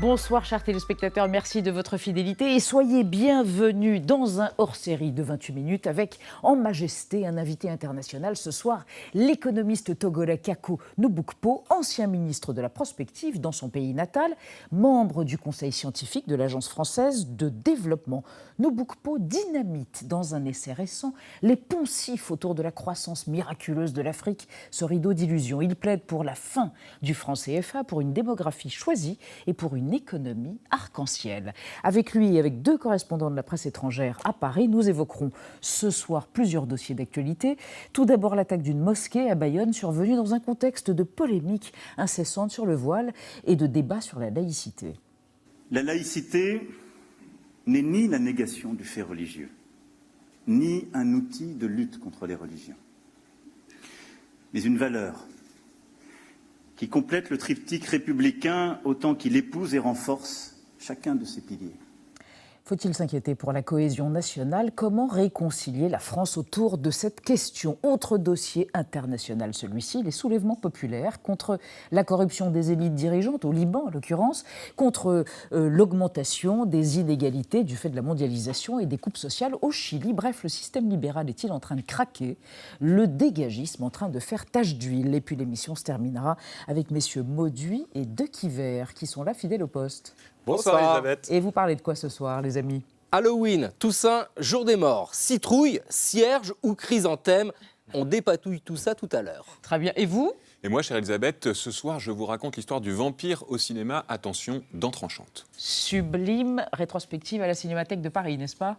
Bonsoir chers téléspectateurs, merci de votre fidélité et soyez bienvenus dans un hors-série de 28 minutes avec en majesté un invité international ce soir, l'économiste togolais Kako Nubukpo, ancien ministre de la prospective dans son pays natal, membre du conseil scientifique de l'Agence française de développement. Nubukpo dynamite dans un essai récent les poncifs autour de la croissance miraculeuse de l'Afrique, ce rideau d'illusions. Il plaide pour la fin du franc CFA, pour une démographie choisie et pour une économie arc-en-ciel. Avec lui et avec deux correspondants de la presse étrangère à Paris, nous évoquerons ce soir plusieurs dossiers d'actualité. Tout d'abord l'attaque d'une mosquée à Bayonne survenue dans un contexte de polémique incessante sur le voile et de débat sur la laïcité. La laïcité n'est ni la négation du fait religieux, ni un outil de lutte contre les religions, mais une valeur qui complète le triptyque républicain autant qu'il épouse et renforce chacun de ses piliers. Faut-il s'inquiéter pour la cohésion nationale? Comment réconcilier la France autour de cette question? Autre dossier international, celui-ci, les soulèvements populaires contre la corruption des élites dirigeantes, au Liban en l'occurrence, contre l'augmentation des inégalités du fait de la mondialisation et des coupes sociales au Chili. Bref, le système libéral est-il en train de craquer? Le dégagisme en train de faire tache d'huile? Et puis l'émission se terminera avec messieurs Mauduit et Dequiver qui sont là fidèles au poste. Bonsoir Elisabeth. Et vous parlez de quoi ce soir, les amis? Halloween, Toussaint, jour des morts, citrouille, cierge ou chrysanthème. On dépatouille tout ça tout à l'heure. Très bien. Et vous? Et moi, chère Elisabeth, ce soir, je vous raconte l'histoire du vampire au cinéma. Attention, dents tranchantes. Sublime rétrospective à la Cinémathèque de Paris, n'est-ce pas?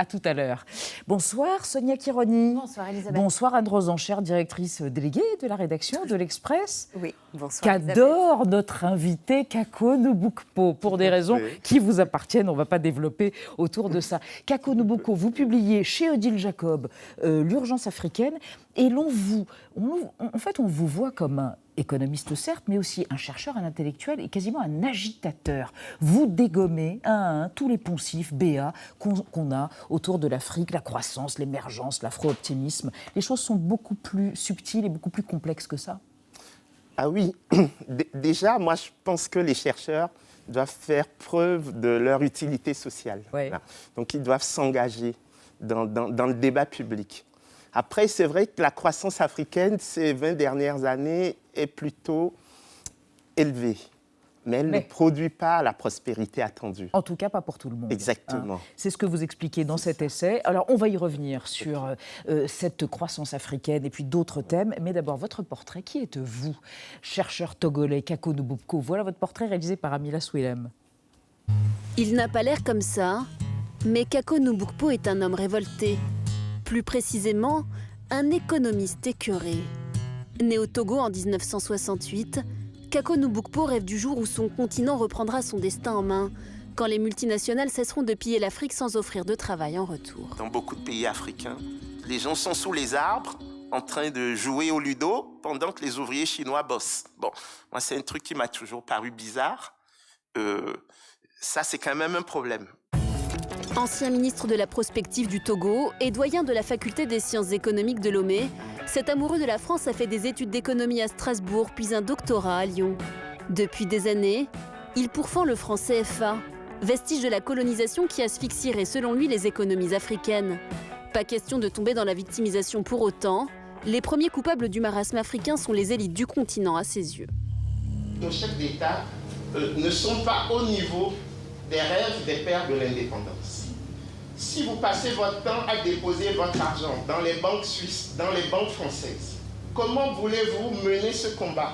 À tout à l'heure. Bonsoir Sonia Kironi. Bonsoir Elisabeth. Bonsoir Anne Rosenchère, directrice déléguée de la rédaction de l'Express. Oui, bonsoir Qu'adore notre invité Kako Nubukpo, pour des raisons qui vous appartiennent. On ne va pas développer autour de ça. Kako Nubukpo, vous publiez chez Odile Jacob L'urgence africaine et on vous voit comme un économiste certes, mais aussi un chercheur, un intellectuel et quasiment un agitateur. Vous dégommez un à un tous les poncifs BA qu'on a autour de l'Afrique, la croissance, l'émergence, l'afro-optimisme. Les choses sont beaucoup plus subtiles et beaucoup plus complexes que ça. Ah oui, déjà, moi je pense que les chercheurs doivent faire preuve de leur utilité sociale. Ouais. Voilà. Donc ils doivent s'engager dans le débat public. Après, c'est vrai que la croissance africaine, ces 20 dernières années, est plutôt élevée. Mais elle ne produit pas la prospérité attendue. En tout cas, pas pour tout le monde. Exactement. Hein. C'est ce que vous expliquez dans cet essai. Alors, on va y revenir sur cette croissance africaine et puis d'autres thèmes. Mais d'abord, votre portrait. Qui êtes-vous, chercheur togolais Kako Nubukpo? Voilà votre portrait réalisé par Amila Swilem. Il n'a pas l'air comme ça, mais Kako Nubukpo est un homme révolté. Plus précisément, un économiste écœuré. Né au Togo en 1968, Kako Nubukpo rêve du jour où son continent reprendra son destin en main, quand les multinationales cesseront de piller l'Afrique sans offrir de travail en retour. Dans beaucoup de pays africains, les gens sont sous les arbres, en train de jouer au ludo, pendant que les ouvriers chinois bossent. Bon, moi, c'est un truc qui m'a toujours paru bizarre. Ça, c'est quand même un problème. Ancien ministre de la prospective du Togo et doyen de la faculté des sciences économiques de Lomé, cet amoureux de la France a fait des études d'économie à Strasbourg, puis un doctorat à Lyon. Depuis des années, il pourfend le franc CFA, vestige de la colonisation qui asphyxierait selon lui les économies africaines. Pas question de tomber dans la victimisation pour autant. Les premiers coupables du marasme africain sont les élites du continent à ses yeux. Nos chefs d'État ne sont pas au niveau des rêves des pères de l'indépendance. Si vous passez votre temps à déposer votre argent dans les banques suisses, dans les banques françaises, comment voulez-vous mener ce combat?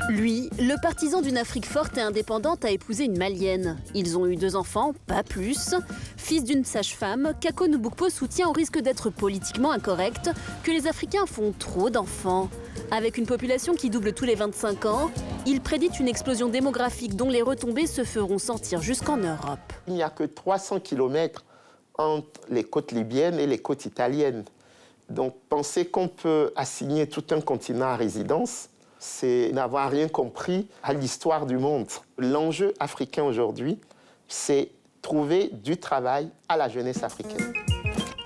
Lui, le partisan d'une Afrique forte et indépendante, a épousé une Malienne. Ils ont eu 2 enfants, pas plus. Fils d'une sage-femme, Kako Nubukpo soutient au risque d'être politiquement incorrect que les Africains font trop d'enfants. Avec une population qui double tous les 25 ans, il prédit une explosion démographique dont les retombées se feront sentir jusqu'en Europe. Il n'y a que 300 km entre les côtes libyennes et les côtes italiennes. Donc penser qu'on peut assigner tout un continent à résidence, c'est n'avoir rien compris à l'histoire du monde. L'enjeu africain aujourd'hui, c'est trouver du travail à la jeunesse africaine.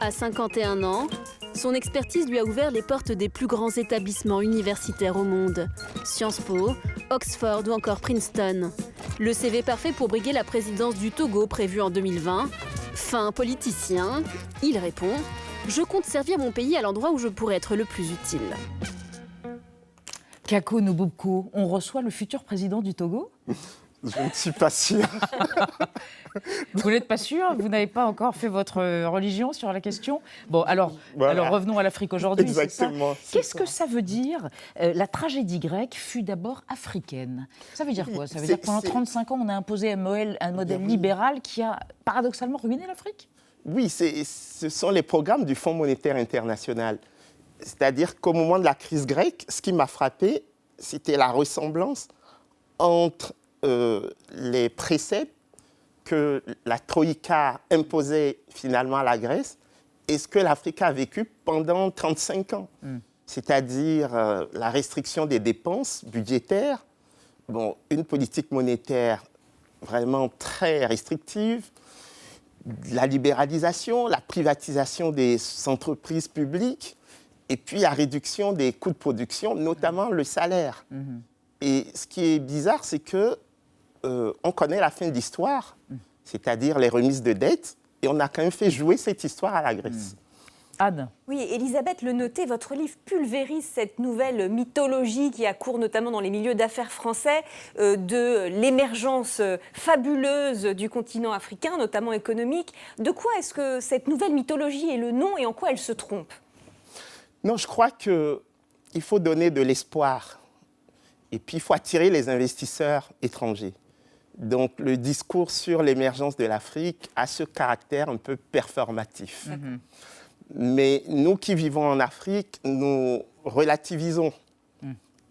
À 51 ans, son expertise lui a ouvert les portes des plus grands établissements universitaires au monde. Sciences Po, Oxford ou encore Princeton. Le CV parfait pour briguer la présidence du Togo prévue en 2020. Fin politicien, il répond « Je compte servir mon pays à l'endroit où je pourrais être le plus utile ». Kako Nobobko, on reçoit le futur président du Togo? Je ne suis pas sûr. Vous n'êtes pas sûr? Vous n'avez pas encore fait votre religion sur la question? Bon, alors revenons à l'Afrique aujourd'hui. Exactement. Qu'est-ce que ça veut dire? La tragédie grecque fut d'abord africaine. Ça veut dire quoi? Ça veut dire que pendant 35 ans, on a imposé un modèle libéral qui a paradoxalement ruiné l'Afrique? Oui, ce sont les programmes du Fonds monétaire international. C'est-à-dire qu'au moment de la crise grecque, ce qui m'a frappé, c'était la ressemblance entre les préceptes que la Troïka imposait finalement à la Grèce et ce que l'Afrique a vécu pendant 35 ans. C'est-à-dire la restriction des dépenses budgétaires, une politique monétaire vraiment très restrictive, la libéralisation, la privatisation des entreprises publiques et puis la réduction des coûts de production, notamment le salaire. Et ce qui est bizarre, c'est que on connaît la fin de l'histoire, c'est-à-dire les remises de dettes, et on a quand même fait jouer cette histoire à la Grèce. Anne. Oui, Elisabeth Le Noté, votre livre pulvérise cette nouvelle mythologie qui a cours notamment dans les milieux d'affaires français de l'émergence fabuleuse du continent africain, notamment économique. De quoi est-ce que cette nouvelle mythologie est le nom et en quoi elle se trompe? Non, je crois qu'il faut donner de l'espoir. Et puis, il faut attirer les investisseurs étrangers. Donc, le discours sur l'émergence de l'Afrique a ce caractère un peu performatif. Mais nous qui vivons en Afrique, nous relativisons.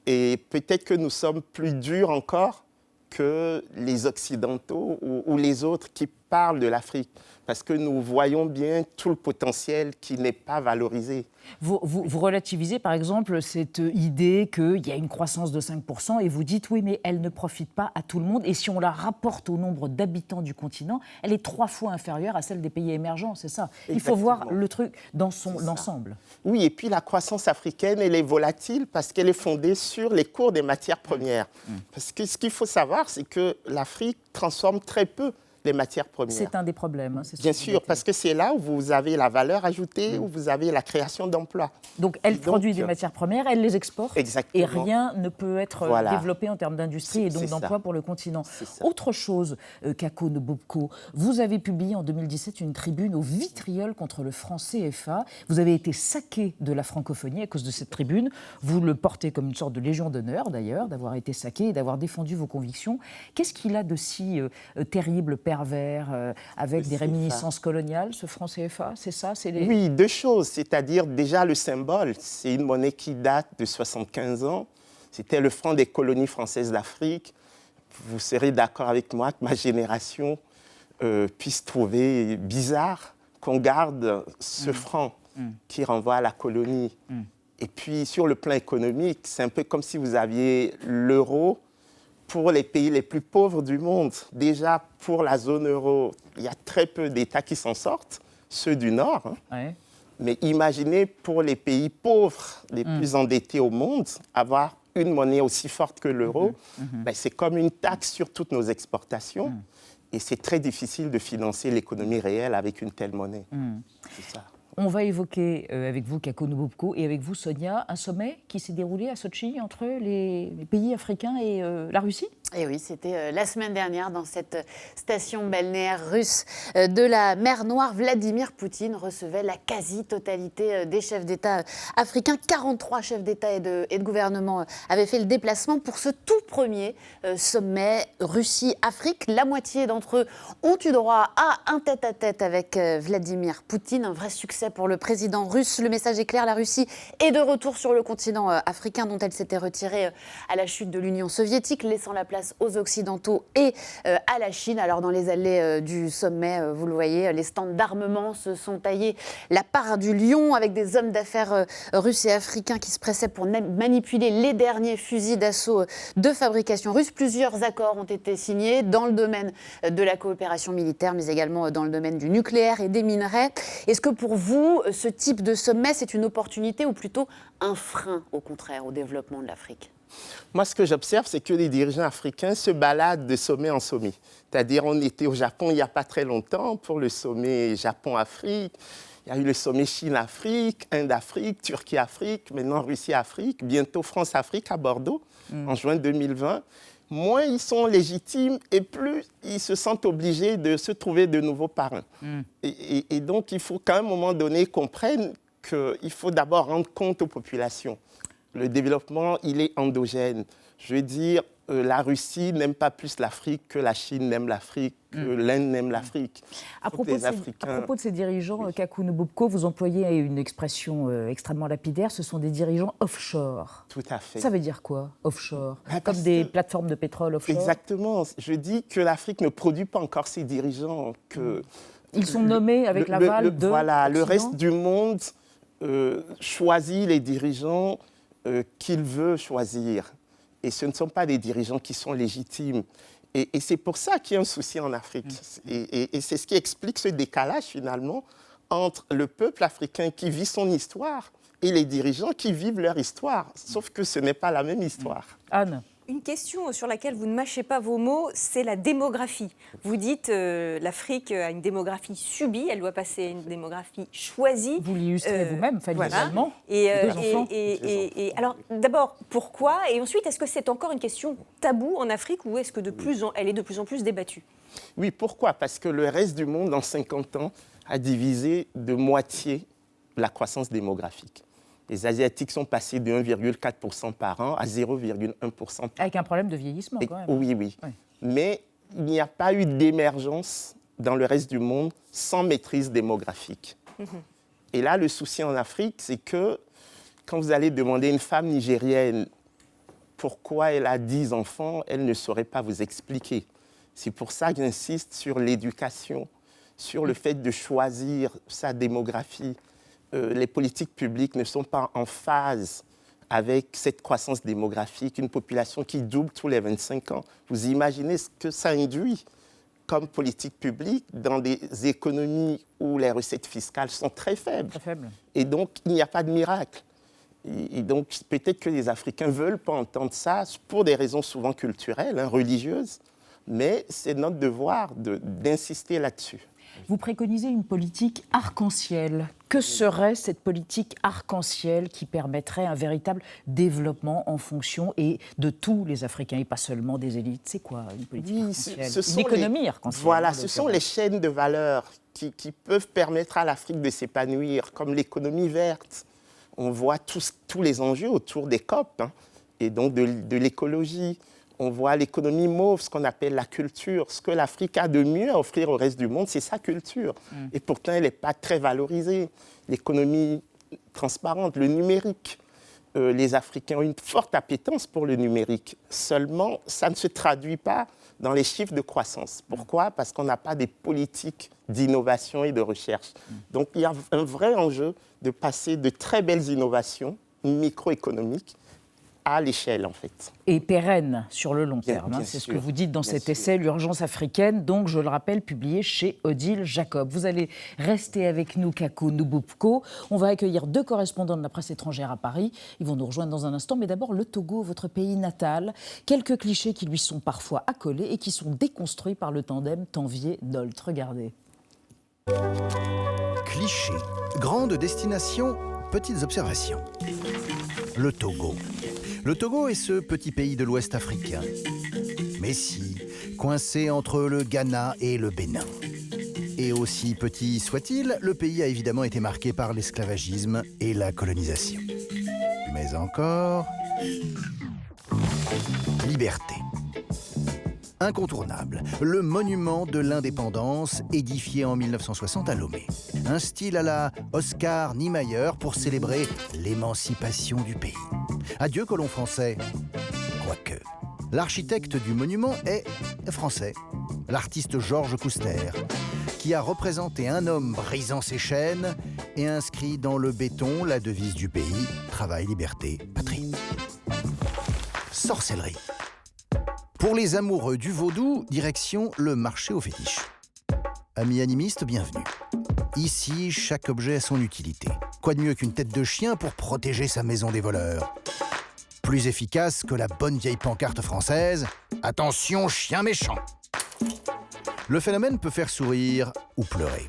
Et peut-être que nous sommes plus durs encore que les Occidentaux ou les autres qui parlent de l'Afrique. Parce que nous voyons bien tout le potentiel qui n'est pas valorisé. Vous relativisez par exemple cette idée qu'il y a une croissance de 5% et vous dites oui mais elle ne profite pas à tout le monde et si on la rapporte au nombre d'habitants du continent, elle est 3 fois inférieure à celle des pays émergents, c'est ça. Exactement. Il faut voir le truc dans son ensemble. Oui, et puis la croissance africaine, elle est volatile parce qu'elle est fondée sur les cours des matières premières. Parce que ce qu'il faut savoir, c'est que l'Afrique transforme très peu les matières premières. C'est un des problèmes. Hein, bien sûr, parce que c'est là où vous avez la valeur ajoutée, où vous avez la création d'emplois. Donc, elle produit des matières premières, elle les exporte. Exactement. Et rien ne peut être développé en termes d'industrie et donc d'emploi pour le continent. Autre chose, Kako Nobobko, vous avez publié en 2017 une tribune au vitriol contre le franc CFA. Vous avez été saqué de la francophonie à cause de cette tribune. Vous le portez comme une sorte de légion d'honneur, d'ailleurs, d'avoir été saqué et d'avoir défendu vos convictions. Qu'est-ce qu'il a de si terrible, pervers, avec des réminiscences coloniales, ce franc CFA, c'est ça? Oui, 2 choses. C'est-à-dire, déjà, le symbole, c'est une monnaie qui date de 75 ans. C'était le franc des colonies françaises d'Afrique. Vous serez d'accord avec moi que ma génération puisse trouver bizarre qu'on garde ce franc qui renvoie à la colonie. Et puis, sur le plan économique, c'est un peu comme si vous aviez l'euro pour les pays les plus pauvres du monde. Déjà, pour la zone euro, il y a très peu d'États qui s'en sortent, ceux du Nord. Mais imaginez pour les pays pauvres, les plus endettés au monde, avoir une monnaie aussi forte que l'euro, c'est comme une taxe sur toutes nos exportations. Et c'est très difficile de financer l'économie réelle avec une telle monnaie. C'est ça. On va évoquer avec vous, Kako Nobobko, et avec vous, Sonia, un sommet qui s'est déroulé à Sotchi entre les pays africains et la Russie. Et oui, c'était la semaine dernière dans cette station balnéaire russe de la mer Noire. Vladimir Poutine recevait la quasi-totalité des chefs d'État africains. 43 chefs d'État et de gouvernement avaient fait le déplacement pour ce tout premier sommet Russie-Afrique. La moitié d'entre eux ont eu droit à un tête-à-tête avec Vladimir Poutine. Un vrai succès pour le président russe. Le message est clair, la Russie est de retour sur le continent africain dont elle s'était retirée à la chute de l'Union soviétique, laissant la place aux Occidentaux et à la Chine. Alors dans les allées du sommet, vous le voyez, les stands d'armement se sont taillés la part du lion avec des hommes d'affaires russes et africains qui se pressaient pour manipuler les derniers fusils d'assaut de fabrication russe. Plusieurs accords ont été signés dans le domaine de la coopération militaire, mais également dans le domaine du nucléaire et des minerais. Est-ce que pour vous, ce type de sommet, c'est une opportunité ou plutôt un frein, au contraire, au développement de l'Afrique ? Moi, ce que j'observe, c'est que les dirigeants africains se baladent de sommet en sommet. C'est-à-dire, on était au Japon il n'y a pas très longtemps pour le sommet Japon-Afrique. Il y a eu le sommet Chine-Afrique, Inde-Afrique, Turquie-Afrique, maintenant Russie-Afrique, bientôt France-Afrique à Bordeaux, en juin 2020. Moins ils sont légitimes et plus ils se sentent obligés de se trouver de nouveaux parrains. Et donc, il faut qu'à un moment donné, ils comprennent qu'il faut d'abord rendre compte aux populations. Le développement, il est endogène. Je veux dire, la Russie n'aime pas plus l'Afrique que la Chine n'aime l'Afrique, que l'Inde n'aime l'Afrique. À propos de ces dirigeants, Kaku Nububko, vous employez une expression extrêmement lapidaire, ce sont des dirigeants offshore. Tout à fait. Ça veut dire quoi, offshore? Comme des plateformes de pétrole offshore? Exactement. Je dis que l'Afrique ne produit pas encore ses dirigeants. Ils sont nommés avec l'aval de Voilà, le l'Occident. reste du monde choisit les dirigeants qu'il veut choisir. Et ce ne sont pas des dirigeants qui sont légitimes. Et c'est pour ça qu'il y a un souci en Afrique. Et c'est ce qui explique ce décalage, finalement, entre le peuple africain qui vit son histoire et les dirigeants qui vivent leur histoire. Sauf que ce n'est pas la même histoire. Anne. Une question sur laquelle vous ne mâchez pas vos mots, c'est la démographie. Vous dites l'Afrique a une démographie subie, elle doit passer à une démographie choisie. Vous l'illustrez vous-même, familialement. Et alors, d'abord, pourquoi? Et ensuite, est-ce que c'est encore une question taboue en Afrique ou est-ce que elle est de plus en plus débattue? Oui, pourquoi? Parce que le reste du monde, en 50 ans, a divisé de moitié la croissance démographique. Les Asiatiques sont passés de 1,4% par an à 0,1% par an. Avec un problème de vieillissement, quand même. Oui. Mais il n'y a pas eu d'émergence dans le reste du monde sans maîtrise démographique. Et là, le souci en Afrique, c'est que quand vous allez demander à une femme nigérienne pourquoi elle a 10 enfants, elle ne saurait pas vous expliquer. C'est pour ça que j'insiste sur l'éducation, sur le fait de choisir sa démographie. Les politiques publiques ne sont pas en phase avec cette croissance démographique, une population qui double tous les 25 ans. Vous imaginez ce que ça induit comme politique publique dans des économies où les recettes fiscales sont très faibles. Et donc, il n'y a pas de miracle. Et donc, peut-être que les Africains ne veulent pas entendre ça pour des raisons souvent culturelles, religieuses, mais c'est notre devoir d'insister là-dessus. Vous préconisez une politique arc-en-ciel. Que serait cette politique arc-en-ciel qui permettrait un véritable développement en fonction de tous les Africains et pas seulement des élites? C'est quoi une politique arc-en-ciel? Une économie arc-en-ciel. Voilà, ce sont les chaînes de valeur qui peuvent permettre à l'Afrique de s'épanouir, comme l'économie verte. On voit tous les enjeux autour des COP et donc de l'écologie. On voit l'économie mauve, ce qu'on appelle la culture. Ce que l'Afrique a de mieux à offrir au reste du monde, c'est sa culture. Et pourtant, elle n'est pas très valorisée. L'économie transparente, le numérique. Les Africains ont une forte appétence pour le numérique. Seulement, ça ne se traduit pas dans les chiffres de croissance. Pourquoi? Parce qu'on n'a pas des politiques d'innovation et de recherche. Donc, il y a un vrai enjeu de passer de très belles innovations microéconomiques à l'échelle, en fait. Et pérenne sur le long terme. C'est ce que vous dites dans cet essai, L'urgence africaine, donc, je le rappelle, publié chez Odile Jacob. Vous allez rester avec nous, Kaku Nububko. On va accueillir 2 correspondants de la presse étrangère à Paris. Ils vont nous rejoindre dans un instant. Mais d'abord, le Togo, votre pays natal. Quelques clichés qui lui sont parfois accolés et qui sont déconstruits par le tandem Tanvier-Dolt. Regardez. Cliché. Grande destination, petites observations. Le Togo. Le Togo est ce petit pays de l'Ouest africain. Mais si, coincé entre le Ghana et le Bénin. Et aussi petit soit-il, le pays a évidemment été marqué par l'esclavagisme et la colonisation. Mais encore... liberté. Incontournable, le monument de l'indépendance édifié en 1960 à Lomé. Un style à la Oscar Niemeyer pour célébrer l'émancipation du pays. Adieu colon français. Quoique. L'architecte du monument est français, l'artiste Georges Couster, qui a représenté un homme brisant ses chaînes et inscrit dans le béton la devise du pays, travail, liberté, patrie. Sorcellerie. Pour les amoureux du vaudou, direction le marché aux fétiches. Amis animistes, bienvenue. Ici, chaque objet a son utilité. Quoi de mieux qu'une tête de chien pour protéger sa maison des voleurs? plus efficace que la bonne vieille pancarte française « Attention, chien méchant ». Le phénomène peut faire sourire ou pleurer.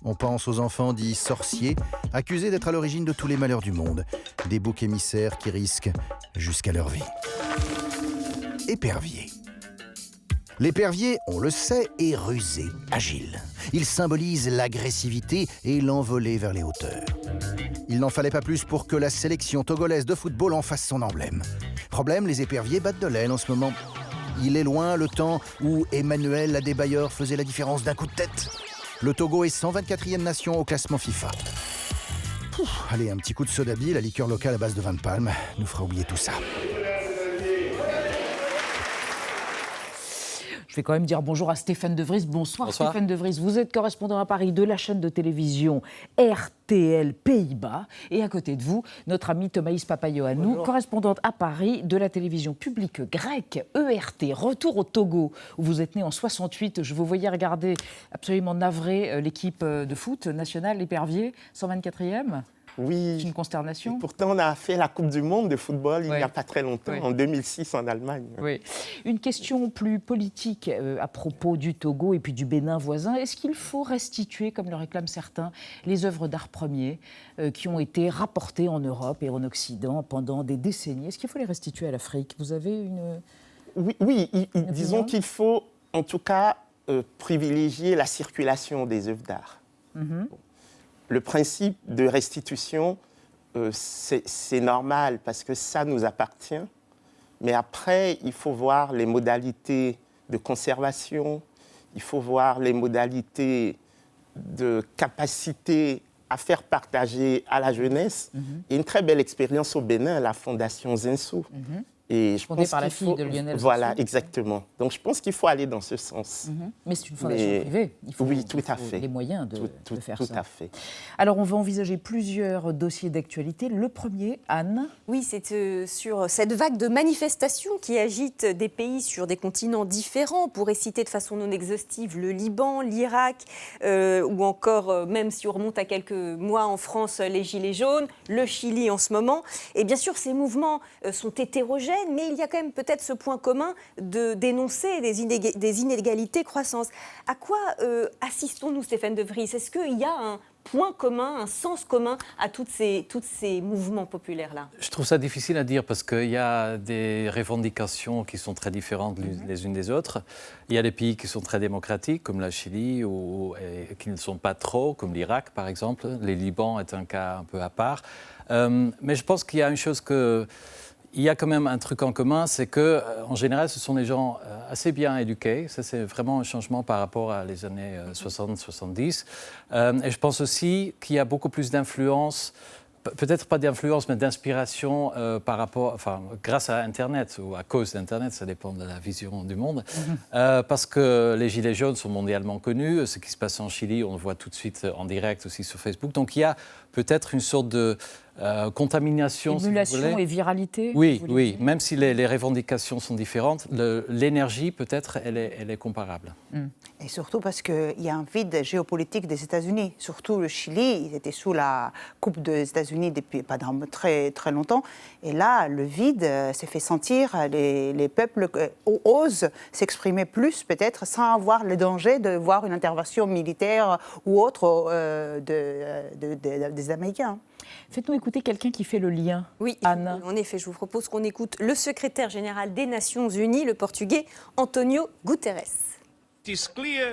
On pense aux enfants dits sorciers, accusés d'être à l'origine de tous les malheurs du monde, des boucs émissaires qui risquent jusqu'à leur vie. Épervier. L'épervier, on le sait, est rusé, agile. Il symbolise l'agressivité et l'envolée vers les hauteurs. Il n'en fallait pas plus pour que la sélection togolaise de football en fasse son emblème. Problème, les éperviers battent de l'aile en ce moment. Il est loin le temps où Emmanuel Adebayor faisait la différence d'un coup de tête. Le Togo est 124e nation au classement FIFA. Allez, un petit coup de soda bille, la liqueur locale à base de vin de palme, nous fera oublier tout ça. Je vais quand même dire bonjour à Stéphane De Vries. Bonsoir. Bonsoir. Stéphane De Vries. Vous êtes correspondant à Paris de la chaîne de télévision RTL Pays-Bas. Et à côté de vous, notre ami Thomaïs Papayoannou, correspondante à Paris de la télévision publique grecque ERT. Retour au Togo, où vous êtes né en 68. Je vous voyais regarder absolument navré l'équipe de foot nationale, l'épervier, 124e. Oui. C'est une consternation. Pourtant, on a fait la Coupe du Monde de football il n'y Oui. a pas très longtemps, Oui. en 2006 en Allemagne. Oui. Une question plus politique à propos du Togo et puis du Bénin voisin. Est-ce qu'il faut restituer, comme le réclament certains, les œuvres d'art premier qui ont été rapportées en Europe et en Occident pendant des décennies? Est-ce qu'il faut les restituer à l'Afrique? Vous avez une... Oui, disons opinion qu'il faut en tout cas privilégier la circulation des œuvres d'art. Le principe de restitution, c'est normal parce que ça nous appartient. Mais après, il faut voir les modalités de conservation, il faut voir les modalités de capacité à faire partager à la jeunesse. Et une très belle expérience au Bénin, la Fondation Zinsou. Et je Fondée pense par la qu'il fille de Lionel Voilà, Zinsou. exactement. Donc je pense qu'il faut aller dans ce sens. Mais c'est une fondation privée. Il faut, oui, tout il faut à fait. les moyens de faire tout ça. à fait. Alors, on va envisager plusieurs dossiers d'actualité. Le premier, Anne. Oui, c'est sur cette vague de manifestations qui agite des pays sur des continents différents. On pourrait citer de façon non exhaustive le Liban, l'Irak, ou encore, même si on remonte à quelques mois en France, les Gilets jaunes, le Chili en ce moment. Et bien sûr, ces mouvements sont hétérogènes, mais il y a quand même peut-être ce point commun de dénoncer des inégalités croissantes. À quoi assistons-nous, Stéphane De Vries? Est-ce qu'il y a un point commun, un sens commun à tous ces mouvements populaires-là? Je trouve ça difficile à dire parce qu'il y a des revendications qui sont très différentes les unes des autres. Il y a des pays qui sont très démocratiques, comme la Chili, et qui ne sont pas trop, comme l'Irak par exemple. Le Liban est un cas un peu à part. Mais je pense qu'il y a une chose que... Il y a quand même un truc en commun, c'est qu'en général, ce sont des gens assez bien éduqués. Ça, c'est vraiment un changement par rapport à les années 60-70. Et je pense aussi qu'il y a beaucoup plus d'influence, peut-être pas d'influence, mais d'inspiration grâce à Internet ou à cause d'Internet, ça dépend de la vision du monde. Parce que les Gilets jaunes sont mondialement connus. Ce qui se passe en Chili, on le voit tout de suite en direct aussi sur Facebook. Donc il y a peut-être une sorte de contamination, émulation si vous voulez. Et viralité. Oui. Même si les revendications sont différentes, l'énergie, peut-être, elle est comparable. Et surtout parce qu'il y a un vide géopolitique des États-Unis. Surtout le Chili, ils étaient sous la coupe des États-Unis depuis pas très, très longtemps. Et là, le vide s'est fait sentir. Les peuples osent s'exprimer plus, peut-être, sans avoir le danger de voir une intervention militaire ou autre des Américains. Faites-nous écouter quelqu'un qui fait le lien. Oui, Anne. En effet, je vous propose qu'on écoute le secrétaire général des Nations Unies, le Portugais António Guterres.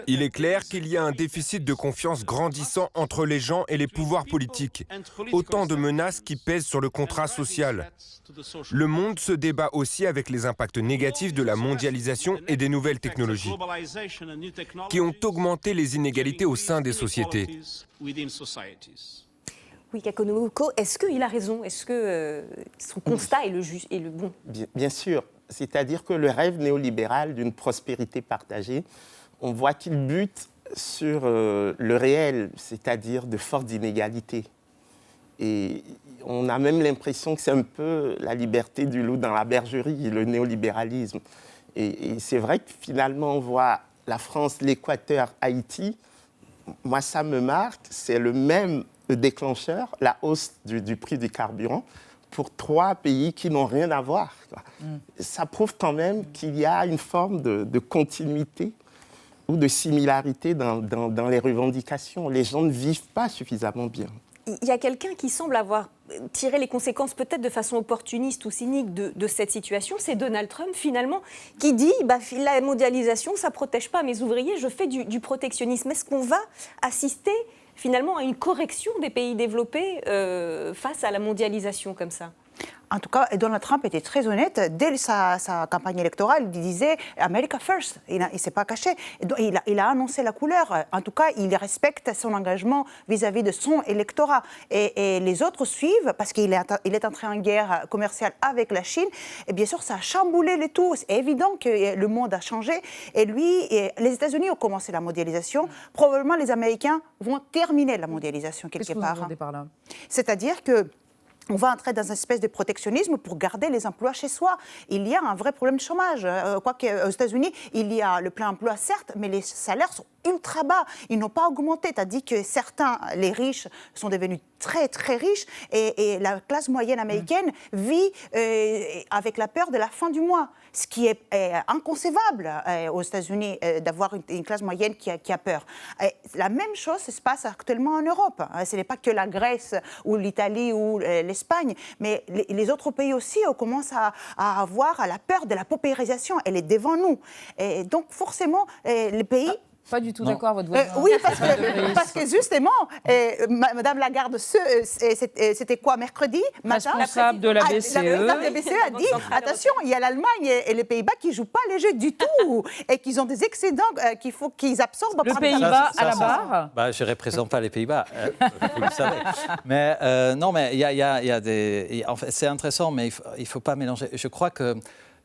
Il est clair qu'il y a un déficit de confiance grandissant entre les gens et les pouvoirs politiques. Autant de menaces qui pèsent sur le contrat social. Le monde se débat aussi avec les impacts négatifs de la mondialisation et des nouvelles technologies, qui ont augmenté les inégalités au sein des sociétés. Oui, Kakonomoko, est-ce qu'il a raison? Est-ce que son constat est le bon? Bien sûr. C'est-à-dire que le rêve néolibéral d'une prospérité partagée, on voit qu'il bute sur le réel, c'est-à-dire de fortes inégalités. Et on a même l'impression que c'est un peu la liberté du loup dans la bergerie, le néolibéralisme. Et c'est vrai que finalement, on voit la France, l'Équateur, Haïti. Moi, ça me marque, c'est le même déclencheur, la hausse du prix du carburant, pour 3 pays qui n'ont rien à voir. Ça prouve quand même qu'il y a une forme de continuité ou de similarité dans les revendications. Les gens ne vivent pas suffisamment bien. Il y a quelqu'un qui semble avoir tiré les conséquences peut-être de façon opportuniste ou cynique de cette situation, c'est Donald Trump finalement, qui dit la mondialisation, ça ne protège pas mes ouvriers, je fais du protectionnisme. Est-ce qu'on va assister finalement à une correction des pays développés face à la mondialisation comme ça ? En tout cas, Donald Trump était très honnête. Dès sa campagne électorale, il disait « America first ». Il ne s'est pas caché. Il a annoncé la couleur. En tout cas, il respecte son engagement vis-à-vis de son électorat. Et les autres suivent parce qu'il est entré en guerre commerciale avec la Chine. Et bien sûr, ça a chamboulé le tout. C'est évident que le monde a changé. Et les États-Unis ont commencé la mondialisation. Probablement, les Américains vont terminer la mondialisation quelque part. Qu'est-ce que vous entendez par là ? C'est-à-dire que on va entrer dans une espèce de protectionnisme pour garder les emplois chez soi. Il y a un vrai problème de chômage. Quoique aux États-Unis, il y a le plein emploi, certes, mais les salaires sont ultra bas. Ils n'ont pas augmenté. C'est-à-dire que certains, les riches, sont devenus très, très riches et la classe moyenne américaine vit avec la peur de la fin du mois. Ce qui est inconcevable aux États-Unis d'avoir une classe moyenne qui a peur. La même chose se passe actuellement en Europe. Ce n'est pas que la Grèce ou l'Italie ou l'Espagne, mais les autres pays aussi commencent à avoir la peur de la paupérisation. Elle est devant nous. Et donc forcément, les pays... Pas du tout d'accord, votre voisin. Oui, parce que justement, Madame Lagarde, c'était quoi, mercredi matin, responsable de la BCE. La BCE a dit, attention, il y a l'Allemagne et les Pays-Bas qui ne jouent pas les jeux du tout et qu'ils ont des excédents qu'il faut qu'ils absorbent. Le Pays-Bas à la barre. Je ne représente pas les Pays-Bas, vous le savez. Mais non, mais il y a des... En fait, c'est intéressant, mais il ne faut pas mélanger. Je crois que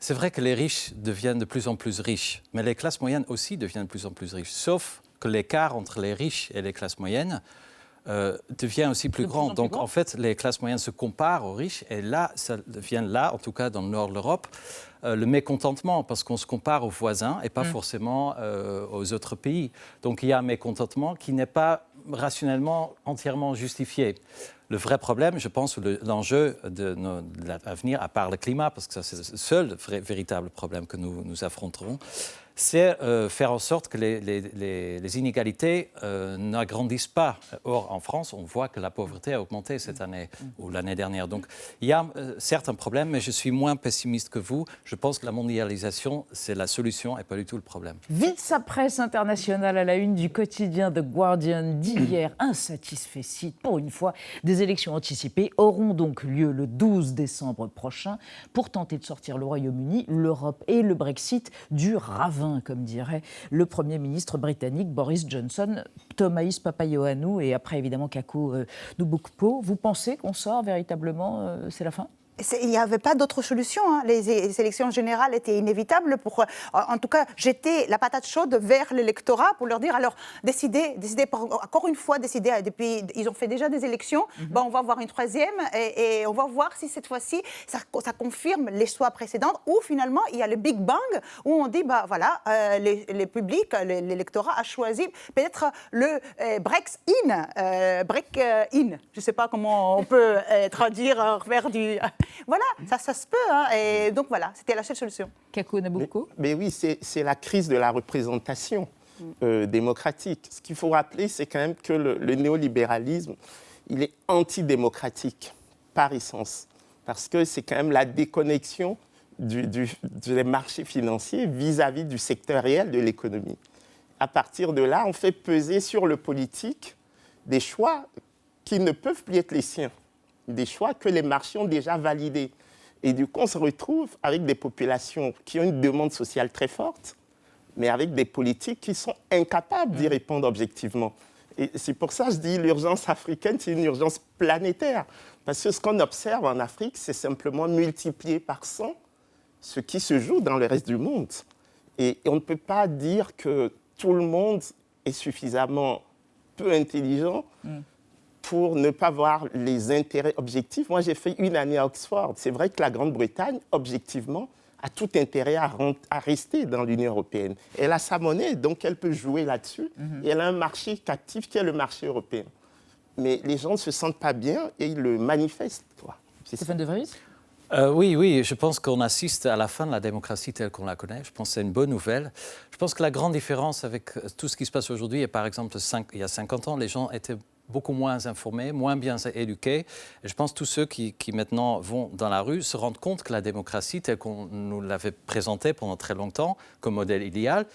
c'est vrai que les riches deviennent de plus en plus riches, mais les classes moyennes aussi deviennent de plus en plus riches, sauf que l'écart entre les riches et les classes moyennes devient aussi plus grand. Donc, en fait, les classes moyennes se comparent aux riches, et là, ça devient en tout cas dans le nord de l'Europe, le mécontentement, parce qu'on se compare aux voisins et pas forcément aux autres pays. Donc, il y a un mécontentement qui n'est pas rationnellement entièrement justifié. Le vrai problème, je pense, l'enjeu de l'avenir, à part le climat, parce que ça, c'est le seul véritable problème que nous affronterons, c'est faire en sorte que les inégalités n'agrandissent pas. Or, en France, on voit que la pauvreté a augmenté cette année ou l'année dernière. Donc, il y a certes un problème, mais je suis moins pessimiste que vous. Je pense que la mondialisation, c'est la solution et pas du tout le problème. Vite sa presse internationale à la une du quotidien The Guardian d'hier. Insatisfait site, pour une fois, des élections anticipées auront donc lieu le 12 décembre prochain pour tenter de sortir le Royaume-Uni, l'Europe et le Brexit du ravin, comme dirait le Premier ministre britannique Boris Johnson. Thomas Papaioannou et après évidemment Kaku Nubukpo. Vous pensez qu'on sort véritablement, c'est la fin ? Il n'y avait pas d'autre solution. Les élections générales étaient inévitables pour, en tout cas, jeter la patate chaude vers l'électorat pour leur dire, alors, décidez encore une fois, depuis, ils ont fait déjà des élections, on va avoir une troisième et on va voir si cette fois-ci, ça confirme les choix précédents ou finalement, il y a le Big Bang où on dit, les publics, l'électorat a choisi peut-être le Break-in. Je ne sais pas comment on peut traduire vers du... Voilà, ça se peut. Et donc voilà, c'était la seule solution. Kaku Nubukpo. Mais oui, c'est la crise de la représentation démocratique. Ce qu'il faut rappeler, c'est quand même que le néolibéralisme, il est antidémocratique par essence. Parce que c'est quand même la déconnexion des marchés financiers vis-à-vis du secteur réel de l'économie. À partir de là, on fait peser sur le politique des choix qui ne peuvent plus être les siens. Des choix que les marchés ont déjà validés. Et du coup, on se retrouve avec des populations qui ont une demande sociale très forte, mais avec des politiques qui sont incapables d'y répondre objectivement. Et c'est pour ça que je dis l'urgence africaine, c'est une urgence planétaire. Parce que ce qu'on observe en Afrique, c'est simplement multiplié par 100 ce qui se joue dans le reste du monde. Et on ne peut pas dire que tout le monde est suffisamment peu intelligent pour ne pas voir les intérêts objectifs. Moi, j'ai fait une année à Oxford. C'est vrai que la Grande-Bretagne, objectivement, a tout intérêt à rester dans l'Union européenne. Elle a sa monnaie, donc elle peut jouer là-dessus. Et elle a un marché captif qui est le marché européen. Mais les gens ne se sentent pas bien et ils le manifestent. Stéphane de Vries? Oui, je pense qu'on assiste à la fin de la démocratie telle qu'on la connaît. Je pense que c'est une bonne nouvelle. Je pense que la grande différence avec tout ce qui se passe aujourd'hui, et par exemple, il y a 50 ans, les gens étaient beaucoup moins informés, moins bien éduqués. Et je pense que tous ceux qui maintenant vont dans la rue se rendent compte que la démocratie, telle qu'on nous l'avait présentée pendant très longtemps comme modèle idéal,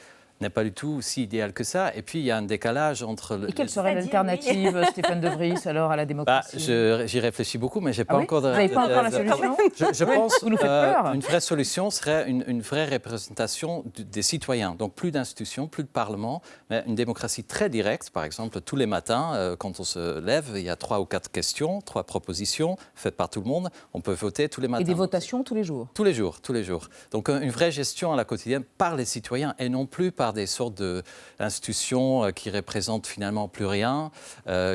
n'est pas du tout si idéal que ça. Et puis, il y a un décalage entre... Et quelle serait l'alternative, Stéphane de Vries, alors, à la démocratie? J'y réfléchis beaucoup, mais je n'ai pas oui encore... Vous n'avez pas encore la solution? Je pense Vous nous faites peur. une vraie solution serait une vraie représentation des citoyens. Donc, plus d'institutions, plus de parlement, mais une démocratie très directe. Par exemple, tous les matins, quand on se lève, il y a 3 ou 4 questions, 3 propositions faites par tout le monde. On peut voter tous les matins. Et des votations tous les jours? Tous les jours. Donc, une vraie gestion à la quotidienne par les citoyens et non plus par des sortes d'institutions qui représentent finalement plus rien,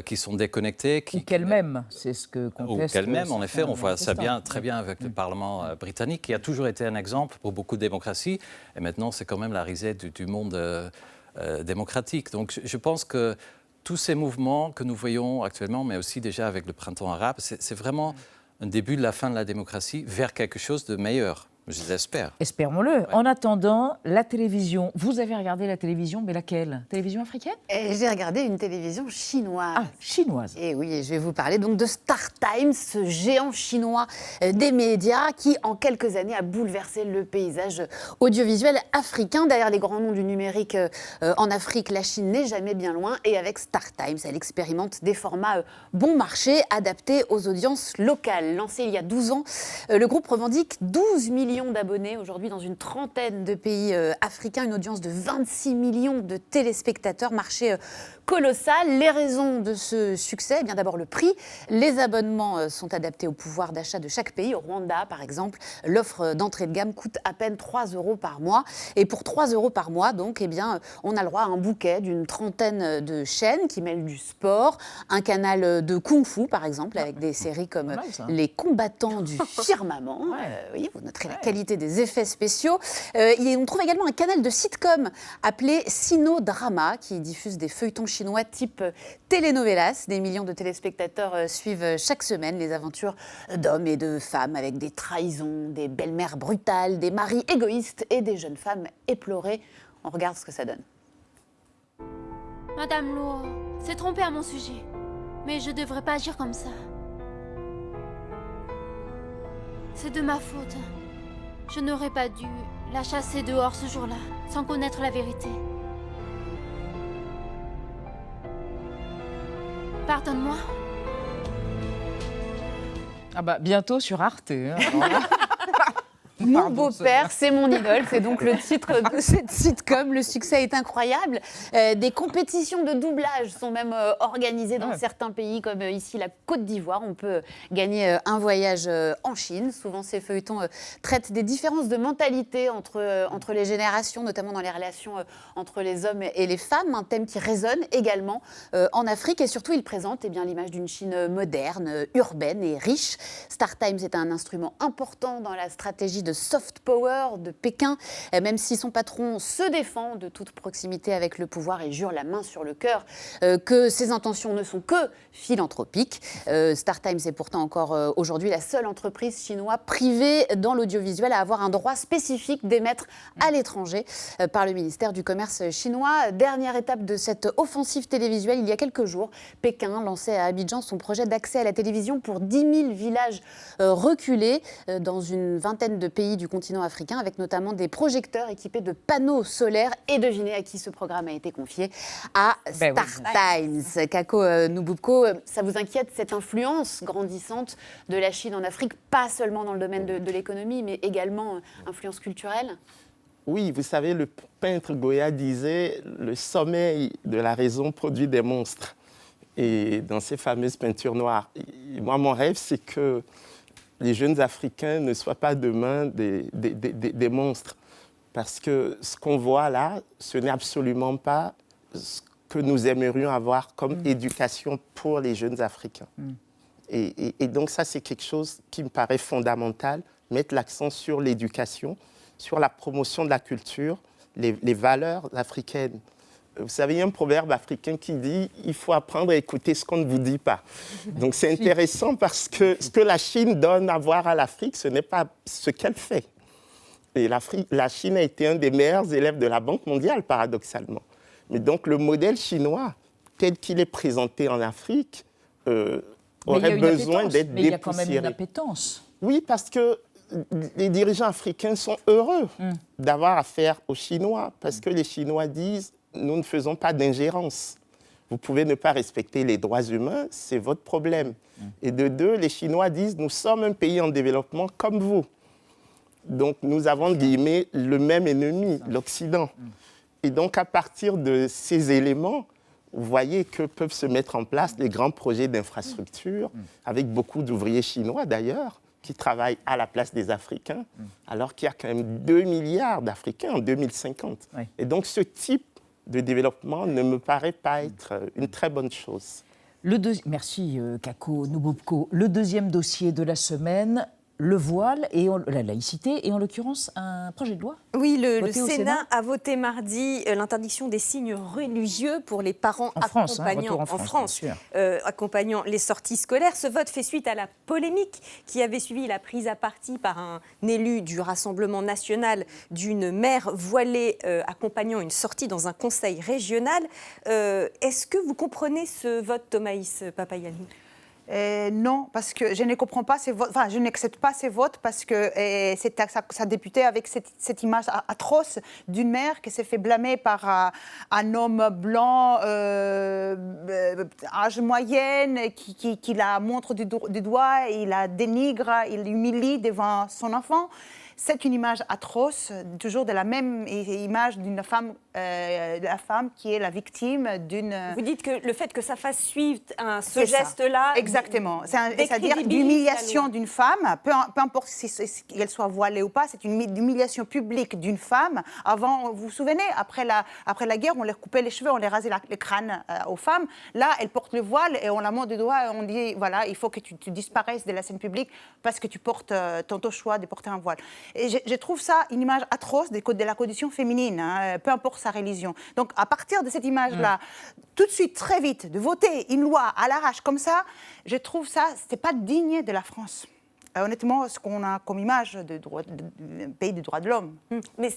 qui sont déconnectées. Ou qu'elles-mêmes, c'est ce que conteste... Ou qu'elles-mêmes, en effet, on voit ça très bien avec le Parlement britannique, qui a toujours été un exemple pour beaucoup de démocraties, et maintenant c'est quand même la risée du monde démocratique. Donc je pense que tous ces mouvements que nous voyons actuellement, mais aussi déjà avec le printemps arabe, c'est vraiment un début de la fin de la démocratie vers quelque chose de meilleur. Je l'espère. Espérons-le. Ouais. En attendant, la télévision. Vous avez regardé la télévision, mais laquelle? Télévision africaine? J'ai regardé une télévision chinoise. Ah, chinoise. Et oui, je vais vous parler donc de Star Times, ce géant chinois des médias qui, en quelques années, a bouleversé le paysage audiovisuel africain. Derrière les grands noms du numérique en Afrique, la Chine n'est jamais bien loin. Et avec Star Times, elle expérimente des formats bon marché, adaptés aux audiences locales. Lancé il y a 12 ans, le groupe revendique 12 millions d'abonnés aujourd'hui dans une trentaine de pays africains, une audience de 26 millions de téléspectateurs, marché colossal. Les raisons de ce succès, eh bien d'abord le prix. Les abonnements sont adaptés au pouvoir d'achat de chaque pays. Au Rwanda, par exemple, l'offre d'entrée de gamme coûte à peine 3 € par mois. Et pour 3 € par mois, donc, eh bien, on a le droit à un bouquet d'une trentaine de chaînes qui mêlent du sport, un canal de kung-fu, par exemple, avec des séries comme Les Combattants du Firmament. Oui, vous noterez la qualité des effets spéciaux. On trouve également un canal de sitcom appelé Sino Drama qui diffuse des feuilletons chinois type telenovelas. Des millions de téléspectateurs suivent chaque semaine les aventures d'hommes et de femmes avec des trahisons, des belles-mères brutales, des maris égoïstes et des jeunes femmes éplorées. On regarde ce que ça donne. Madame Luo s'est trompée à mon sujet, mais je devrais pas agir comme ça. C'est de ma faute. Je n'aurais pas dû la chasser dehors ce jour-là, sans connaître la vérité. Pardonne-moi. Ah bah bientôt sur Arte. Hein. Mon beau-père, c'est mon idole. C'est donc le titre de cette sitcom. Le succès est incroyable. Des compétitions de doublage sont même organisées dans certains pays, comme ici la Côte d'Ivoire. On peut gagner un voyage en Chine. Souvent, ces feuilletons traitent des différences de mentalité entre les générations, notamment dans les relations entre les hommes et les femmes. Un thème qui résonne également en Afrique. Et surtout, il présente l'image d'une Chine moderne, urbaine et riche. Star Times est un instrument important dans la stratégie de soft power de Pékin, même si son patron se défend de toute proximité avec le pouvoir et jure la main sur le cœur que ses intentions ne sont que philanthropiques. Star Times est pourtant encore aujourd'hui la seule entreprise chinoise privée dans l'audiovisuel à avoir un droit spécifique d'émettre à l'étranger par le ministère du Commerce chinois. Dernière étape de cette offensive télévisuelle, il y a quelques jours, Pékin lançait à Abidjan son projet d'accès à la télévision pour 10 000 villages reculés dans une vingtaine de pays du continent africain, avec notamment des projecteurs équipés de panneaux solaires. Et devinez à qui ce programme a été confié? À Star Times. Kako Nububko, ça vous inquiète cette influence grandissante de la Chine en Afrique, pas seulement dans le domaine de l'économie, mais également influence culturelle? Oui, vous savez, le peintre Goya disait « Le sommeil de la raison produit des monstres ». Et dans ces fameuses peintures noires, moi, mon rêve, c'est que les jeunes Africains ne soient pas demain des monstres. Parce que ce qu'on voit là, ce n'est absolument pas ce que nous aimerions avoir comme éducation pour les jeunes Africains. Et donc ça, c'est quelque chose qui me paraît fondamental, mettre l'accent sur l'éducation, sur la promotion de la culture, les valeurs africaines. vous savez, il y a un proverbe africain qui dit « il faut apprendre à écouter ce qu'on ne vous dit pas ». Donc c'est intéressant parce que ce que la Chine donne à voir à l'Afrique, ce n'est pas ce qu'elle fait. Et la Chine a été un des meilleurs élèves de la Banque mondiale, paradoxalement. Mais donc le modèle chinois, tel qu'il est présenté en Afrique, aurait besoin d'être dépoussiéré. Mais il y a quand même une appétence. Oui, parce que les dirigeants africains sont heureux d'avoir affaire aux Chinois, parce que les Chinois disent « nous ne faisons pas d'ingérence. Vous pouvez ne pas respecter les droits humains, c'est votre problème. » Et de deux, les Chinois disent « nous sommes un pays en développement comme vous. » Donc nous avons, guillemets, le même ennemi, l'Occident. Et donc à partir de ces éléments, vous voyez que peuvent se mettre en place les grands projets d'infrastructure, avec beaucoup d'ouvriers chinois d'ailleurs, qui travaillent à la place des Africains, alors qu'il y a quand même 2 milliards d'Africains en 2050. Oui. Et donc ce type de développement ne me paraît pas être une très bonne chose. Merci Kako Nububko. Le deuxième dossier de la semaine, le voile et la laïcité, et en l'occurrence un projet de loi. Oui, le Sénat a voté mardi l'interdiction des signes religieux pour les parents accompagnant les sorties scolaires. Ce vote fait suite à la polémique qui avait suivi la prise à partie par un élu du Rassemblement national d'une mère voilée accompagnant une sortie dans un conseil régional. Est-ce que vous comprenez ce vote, Thomaïs Papayali ? Non, parce que je ne comprends pas ces votes, enfin, je n'accepte pas ces votes parce que ça débutait avec cette image atroce d'une mère qui s'est fait blâmer par un homme blanc, âge moyenne, qui la montre du doigt, il la dénigre, il l'humilie devant son enfant. C'est une image atroce, toujours de la même image d'une femme, de la femme qui est la victime d'une... Vous dites que le fait que ça fasse suivre ce geste-là... Exactement. C'est-à-dire l'humiliation d'une femme, peu importe si elle soit voilée ou pas, c'est une humiliation publique d'une femme. Avant, vous vous souvenez, après la guerre, on leur coupait les cheveux, on les rasait le crâne aux femmes. Là, elle porte le voile et on la montre du doigt et on dit, voilà, il faut que tu disparaisses de la scène publique parce que tu portes ton choix de porter un voile. Et je trouve ça une image atroce de la condition féminine, peu importe sa religion. Donc, à partir de cette image-là, tout de suite, très vite, de voter une loi à l'arrache comme ça, je trouve ça, c'était pas digne de la France. Honnêtement, ce qu'on a comme image de pays des droits de l'homme. Mais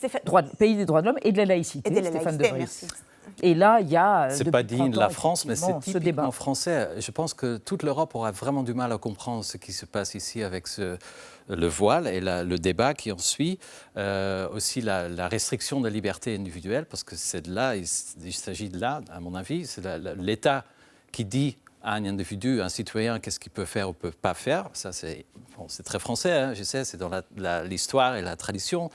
pays des droits de l'homme et de la laïcité, et de la Stéphane laïcité, de Vries. merci. Et là, il y a... C'est pas digne de la France, mais c'est typiquement français. Je pense que toute l'Europe aura vraiment du mal à comprendre ce qui se passe ici avec le voile et le débat qui en suit. Aussi la restriction de la liberté individuelle, parce que c'est de là, il s'agit de là, à mon avis, c'est l'État qui dit à un individu, un citoyen, qu'est-ce qu'il peut faire ou peut pas faire. Ça, c'est très français, hein, je sais, c'est dans l'histoire et la tradition.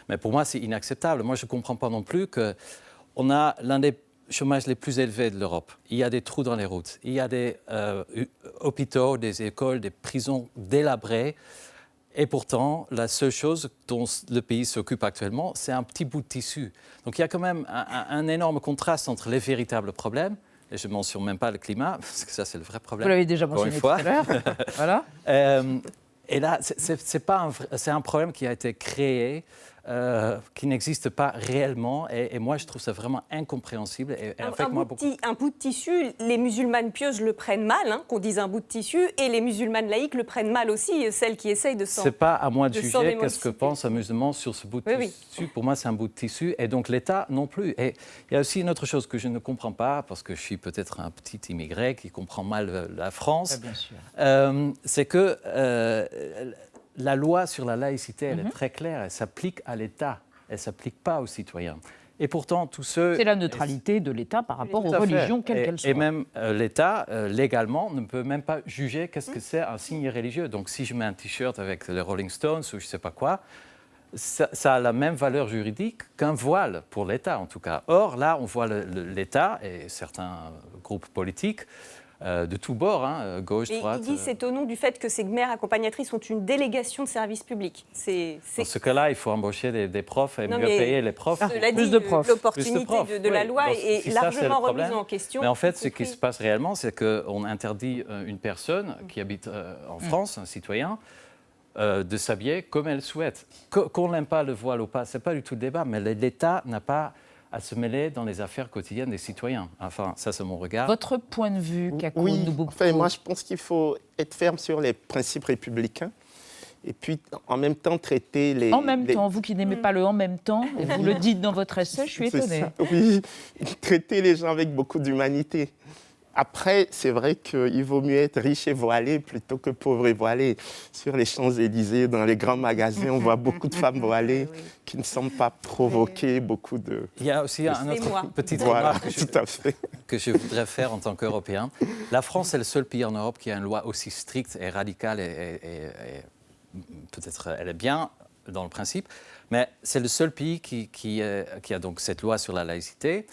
Mais pour moi, c'est inacceptable. Moi, je ne comprends pas non plus qu'on a l'un des chômages les plus élevés de l'Europe. Il y a des trous dans les routes. Il y a des hôpitaux, des écoles, des prisons délabrées. Et pourtant, la seule chose dont le pays s'occupe actuellement, c'est un petit bout de tissu. Donc il y a quand même un énorme contraste entre les véritables problèmes, et je ne mentionne même pas le climat, parce que ça, c'est le vrai problème. Vous l'avez déjà mentionné tout à l'heure. Voilà. Et là, c'est un problème qui a été créé, qui n'existe pas réellement. Et moi, je trouve ça vraiment incompréhensible. Un bout de tissu, les musulmanes pieuses le prennent mal, qu'on dise un bout de tissu, et les musulmanes laïques le prennent mal aussi, celles qui essayent de s'en... C'est pas à moi de juger qu'est-ce que pense un musulman sur ce bout de tissu. Pour moi, c'est un bout de tissu, et donc l'État non plus. Et il y a aussi une autre chose que je ne comprends pas, parce que je suis peut-être un petit immigré qui comprend mal la France. Bien sûr. C'est que... la loi sur la laïcité, elle est très claire, elle s'applique à l'État, elle ne s'applique pas aux citoyens. Et pourtant, tous ceux... C'est la neutralité de l'État par rapport aux religions, quelles qu'elles soient. Et même l'État, légalement, ne peut même pas juger qu'est-ce que c'est un signe religieux. Donc si je mets un t-shirt avec les Rolling Stones ou je ne sais pas quoi, ça a la même valeur juridique qu'un voile, pour l'État en tout cas. Or, là, on voit l'État et certains groupes politiques de tous bords, gauche, droite. Il dit c'est au nom du fait que ces mères accompagnatrices ont une délégation de service public. Dans ce cas-là, il faut embaucher des profs et mieux payer les profs. Plus de profs. L'opportunité de la loi est largement remise en question. Mais en fait, ce qui se passe réellement, c'est qu'on interdit une personne qui habite en France, un citoyen, de s'habiller comme elle souhaite. Qu'on n'aime pas le voile ou pas, ce n'est pas du tout le débat, mais l'État n'a pas à se mêler dans les affaires quotidiennes des citoyens. Enfin, ça, c'est mon regard. Votre point de vue, Kakou Oui, Nubobko? enfin, moi je pense qu'il faut être ferme sur les principes républicains et puis en même temps traiter les... En même temps, vous qui n'aimez pas le « en même temps », et vous le dites dans votre essai, je suis C'est étonnée. ça, oui, traiter les gens avec beaucoup d'humanité. Après, c'est vrai qu'il vaut mieux être riche et voilé plutôt que pauvre et voilé. Sur les Champs-Élysées, dans les grands magasins, on voit beaucoup de femmes voilées qui ne semblent pas provoquer beaucoup de... Il y a aussi un autre petite Voilà, remarque tout à fait. que je voudrais faire en tant qu'Européen. La France est le seul pays en Europe qui a une loi aussi stricte et radicale et peut-être elle est bien dans le principe, mais c'est le seul pays qui a donc cette loi sur la laïcité.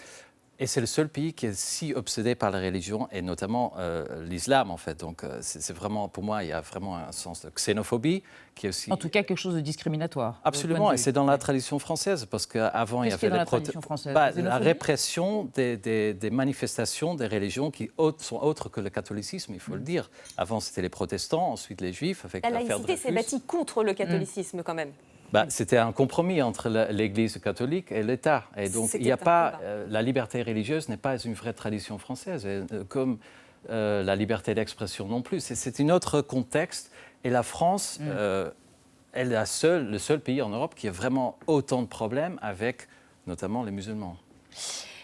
Et c'est le seul pays qui est si obsédé par la religion, et notamment l'islam, en fait. Donc, c'est vraiment, pour moi, il y a vraiment un sens de xénophobie qui est aussi... En tout cas, quelque chose de discriminatoire. Absolument, et c'est dans la tradition française, parce qu'avant, il y avait la répression des manifestations des religions qui sont autres que le catholicisme, il faut le dire. Avant, c'était les protestants, ensuite les juifs. Avec la laïcité s'est bâtie contre le catholicisme, quand même. C'était un compromis entre l'Église catholique et l'État. Et donc, il n'y a pas... la liberté religieuse n'est pas une vraie tradition française, comme la liberté d'expression non plus. C'est un autre contexte. Et la France, elle est le seul pays en Europe qui a vraiment autant de problèmes avec, notamment, les musulmans.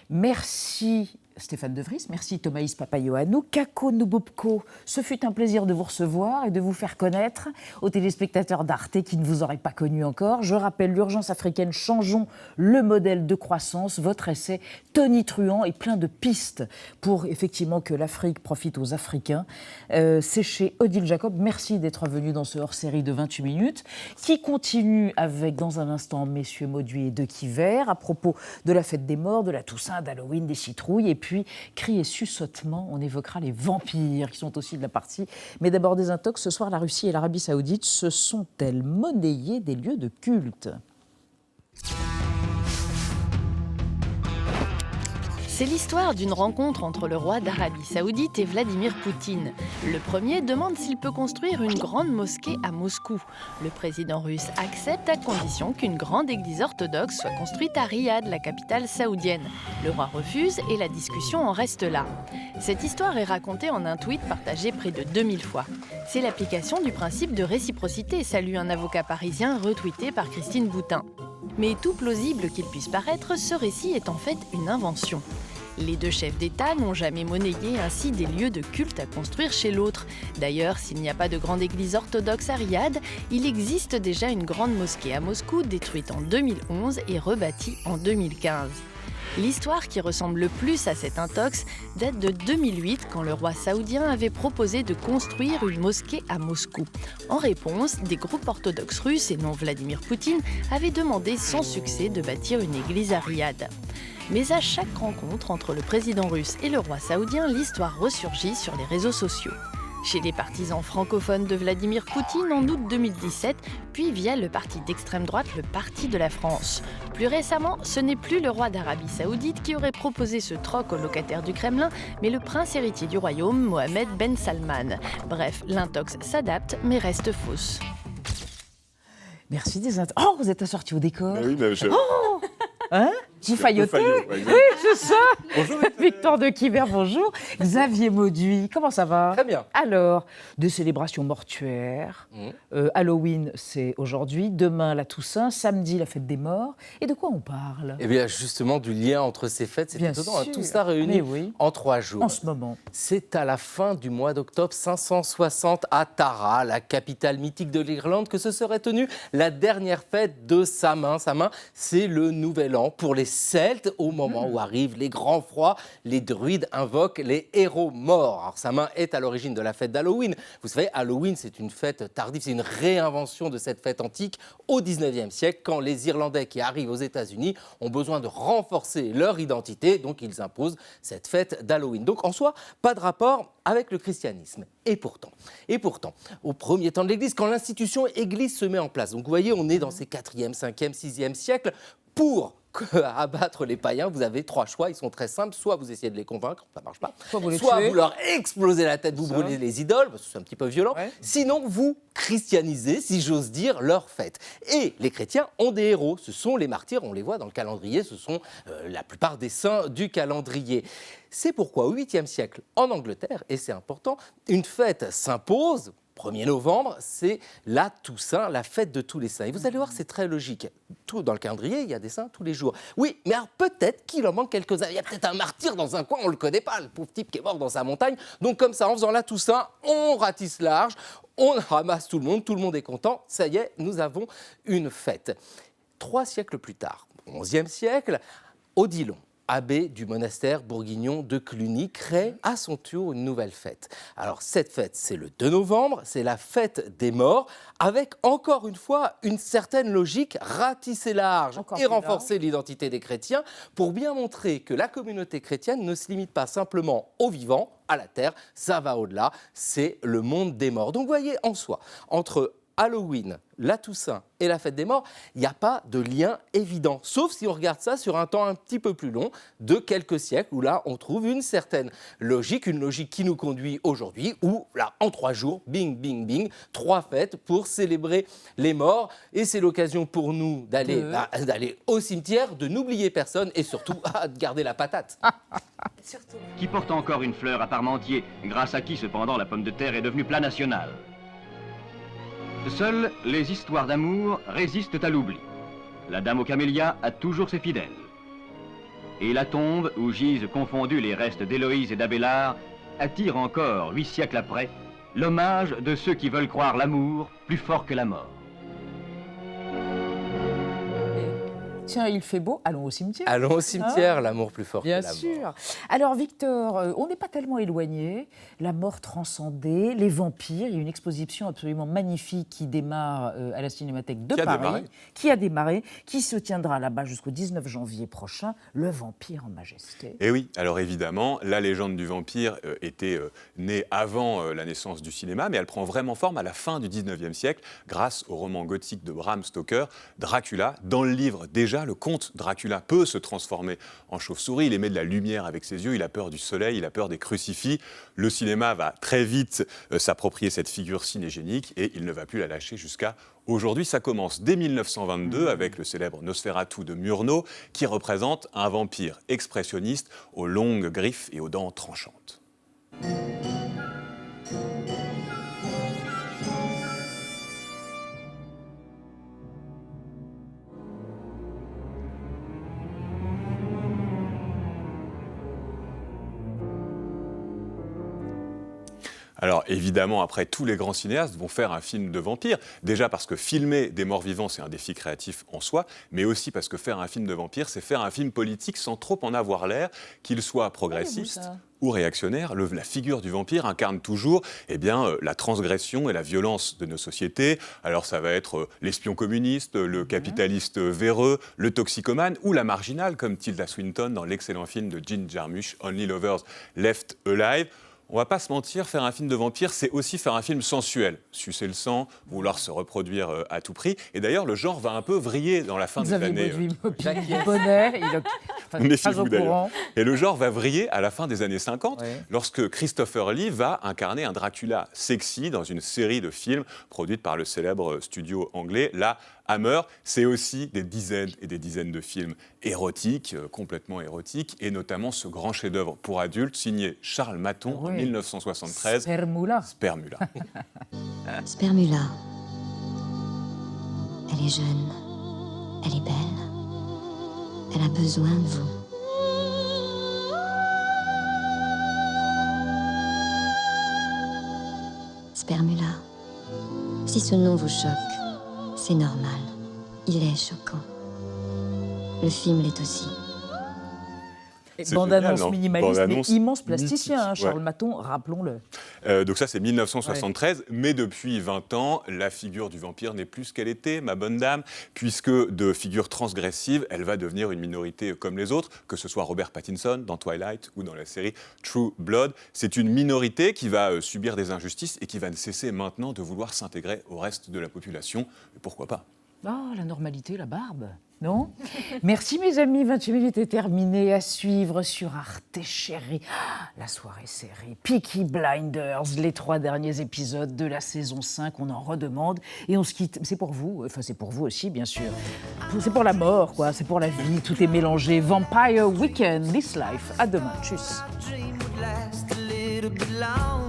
Merci Stéphane De Vries, merci Thomaïs Papayoannou. Kakou Nubobko, ce fut un plaisir de vous recevoir et de vous faire connaître aux téléspectateurs d'Arte qui ne vous auraient pas connu encore. Je rappelle l'urgence africaine, changeons le modèle de croissance. Votre essai tonitruant et plein de pistes pour effectivement que l'Afrique profite aux Africains. C'est chez Odile Jacob. Merci d'être venu dans ce hors-série de 28 minutes qui continue avec, dans un instant, messieurs Mauduit et De Quiver à propos de la fête des morts, de la Toussaint, d'Halloween, des citrouilles. Et puis, cris et suçotements, on évoquera les vampires qui sont aussi de la partie. Mais d'abord des intox. Ce soir, la Russie et l'Arabie Saoudite se sont-elles monnayées des lieux de culte ? C'est l'histoire d'une rencontre entre le roi d'Arabie Saoudite et Vladimir Poutine. Le premier demande s'il peut construire une grande mosquée à Moscou. Le président russe accepte à condition qu'une grande église orthodoxe soit construite à Riyad, la capitale saoudienne. Le roi refuse et la discussion en reste là. Cette histoire est racontée en un tweet partagé près de 2000 fois. C'est l'application du principe de réciprocité, salue un avocat parisien retweeté par Christine Boutin. Mais tout plausible qu'il puisse paraître, ce récit est en fait une invention. Les deux chefs d'État n'ont jamais monnayé ainsi des lieux de culte à construire chez l'autre. D'ailleurs, s'il n'y a pas de grande église orthodoxe à Riyad, il existe déjà une grande mosquée à Moscou, détruite en 2011 et rebâtie en 2015. L'histoire qui ressemble le plus à cette intox date de 2008 quand le roi saoudien avait proposé de construire une mosquée à Moscou. En réponse, des groupes orthodoxes russes et non Vladimir Poutine avaient demandé sans succès de bâtir une église à Riyad. Mais à chaque rencontre entre le président russe et le roi saoudien, l'histoire ressurgit sur les réseaux sociaux. Chez les partisans francophones de Vladimir Poutine en août 2017, puis via le parti d'extrême droite, le Parti de la France. Plus récemment, ce n'est plus le roi d'Arabie Saoudite qui aurait proposé ce troc aux locataires du Kremlin, mais le prince héritier du royaume, Mohamed Ben Salman. Bref, l'intox s'adapte, mais reste fausse. Merci des intox. Oh, vous êtes assorti au décor. Oui, mais je... Oh hein vous faillotez? Oui, c'est ça. Bonjour. Victor De Quiver, bonjour. Xavier Mauduit, comment ça va? Très bien. Alors, de célébrations mortuaires. Halloween, c'est aujourd'hui. Demain, la Toussaint. Samedi, la fête des morts. Et de quoi on parle? Eh bien, justement, du lien entre ces fêtes. C'est étonnant. Tout ça réuni en 3 jours. En ce moment. C'est à la fin du mois d'octobre 560 à Tara, la capitale mythique de l'Irlande, que se serait tenue la dernière fête de Samhain. Samhain, c'est le nouvel an pour les Celtes. Au moment où arrivent les grands froids, les druides invoquent les héros morts. Alors, Samhain est à l'origine de la fête d'Halloween. Vous savez, Halloween, c'est une fête tardive, c'est une réinvention de cette fête antique au 19e siècle, quand les Irlandais qui arrivent aux États-Unis ont besoin de renforcer leur identité, donc ils imposent cette fête d'Halloween. Donc, en soi, pas de rapport avec le christianisme. Et pourtant, au premier temps de l'Église, quand l'institution Église se met en place, donc vous voyez, on est dans ces 4e, 5e, 6e siècles, pour abattre les païens, vous avez 3 choix, ils sont très simples. Soit vous essayez de les convaincre, ça ne marche pas. Soit vous les Soit tuez. vous leur explosez la tête, vous brûlez les idoles, parce que c'est un petit peu violent. Ouais. Sinon, vous christianisez, si j'ose dire, leur fête. Et les chrétiens ont des héros. Ce sont les martyrs, on les voit dans le calendrier, ce sont la plupart des saints du calendrier. C'est pourquoi au 8e siècle, en Angleterre, et c'est important, une fête s'impose. 1er novembre, c'est la Toussaint, la fête de tous les saints. Et vous allez voir, c'est très logique. Tout dans le calendrier, il y a des saints tous les jours. Oui, mais alors peut-être qu'il en manque quelques-uns. Il y a peut-être un martyr dans un coin, on ne le connaît pas, le pauvre type qui est mort dans sa montagne. Donc comme ça, en faisant la Toussaint, on ratisse large, on ramasse tout le monde est content. Ça y est, nous avons une fête. 3 siècles plus tard, au 11e siècle, Odilon, abbé du monastère bourguignon de Cluny, crée à son tour une nouvelle fête. Alors cette fête, c'est le 2 novembre, c'est la fête des morts, avec encore une fois une certaine logique, ratisser large et renforcer l'identité des chrétiens, pour bien montrer que la communauté chrétienne ne se limite pas simplement aux vivants, à la terre, ça va au-delà, c'est le monde des morts. Donc vous voyez en soi, entre Halloween, la Toussaint et la fête des morts, il n'y a pas de lien évident. Sauf si on regarde ça sur un temps un petit peu plus long, de quelques siècles, où là, on trouve une certaine logique, une logique qui nous conduit aujourd'hui, où là, en 3 jours, bing, bing, bing, 3 fêtes pour célébrer les morts. Et c'est l'occasion pour nous d'aller au cimetière, de n'oublier personne et surtout de garder la patate. Qui porte encore une fleur à Parmentier, grâce à qui, cependant, la pomme de terre est devenue plat national. Seules les histoires d'amour résistent à l'oubli. La dame aux camélias a toujours ses fidèles. Et la tombe où gisent confondus les restes d'Héloïse et d'Abélard attire encore, 8 siècles après, l'hommage de ceux qui veulent croire l'amour plus fort que la mort. Tiens, il fait beau, allons au cimetière. Allons au cimetière, l'amour plus fort que la mort. Bien sûr. Alors Victor, on n'est pas tellement éloigné. La mort transcendée, les vampires. Il y a une exposition absolument magnifique qui démarre à la Cinémathèque de Paris, qui se tiendra là-bas jusqu'au 19 janvier prochain. Le vampire en majesté. Et oui, alors évidemment, la légende du vampire était née avant la naissance du cinéma, mais elle prend vraiment forme à la fin du 19e siècle grâce au roman gothique de Bram Stoker, Dracula. Dans le livre, déjà, le comte Dracula peut se transformer en chauve-souris. Il émet de la lumière avec ses yeux, il a peur du soleil, il a peur des crucifix. Le cinéma va très vite s'approprier cette figure cinégénique et il ne va plus la lâcher jusqu'à aujourd'hui. Ça commence dès 1922 avec le célèbre Nosferatu de Murnau qui représente un vampire expressionniste aux longues griffes et aux dents tranchantes. Alors évidemment, après, tous les grands cinéastes vont faire un film de vampire. Déjà parce que filmer des morts vivants, c'est un défi créatif en soi, mais aussi parce que faire un film de vampire, c'est faire un film politique sans trop en avoir l'air, qu'il soit progressiste ou réactionnaire. La figure du vampire incarne toujours la transgression et la violence de nos sociétés. Alors ça va être l'espion communiste, le capitaliste véreux, le toxicomane ou la marginale, comme Tilda Swinton dans l'excellent film de Jim Jarmusch, Only Lovers Left Alive. On va pas se mentir, faire un film de vampire, c'est aussi faire un film sensuel. Sucer le sang, vouloir se reproduire à tout prix. Et d'ailleurs, le genre va un peu vriller dans la fin des années... Méfiez-vous d'ailleurs. Et le genre va vriller à la fin des années 50, lorsque Christopher Lee va incarner un Dracula sexy dans une série de films produite par le célèbre studio anglais, la Hammer. C'est aussi des dizaines et des dizaines de films érotiques, complètement érotiques, et notamment ce grand chef-d'œuvre pour adultes signé Charles Maton en 1973. Spermula. Spermula. Elle est jeune, elle est belle, elle a besoin de vous. Spermula. Si ce nom vous choque, c'est normal. Il est choquant. Le film l'est aussi. Bande-annonce minimaliste, mais immense plasticien, Charles Maton, rappelons-le. Donc ça, c'est 1973, mais depuis 20 ans, la figure du vampire n'est plus ce qu'elle était, ma bonne dame, puisque de figure transgressive, elle va devenir une minorité comme les autres, que ce soit Robert Pattinson dans Twilight ou dans la série True Blood. C'est une minorité qui va subir des injustices et qui va ne cesser maintenant de vouloir s'intégrer au reste de la population. Pourquoi pas ? Oh, la normalité, la barbe, non? Merci mes amis, 28 minutes est terminé. À suivre sur Arte Chérie. La soirée série, Peaky Blinders, les 3 derniers épisodes de la saison 5, on en redemande. Et on se quitte, c'est pour vous, enfin c'est pour vous aussi bien sûr. C'est pour la mort, quoi, c'est pour la vie, tout est mélangé. Vampire Weekend, This Life, à demain, tchuss. Dream would last a little bit longer.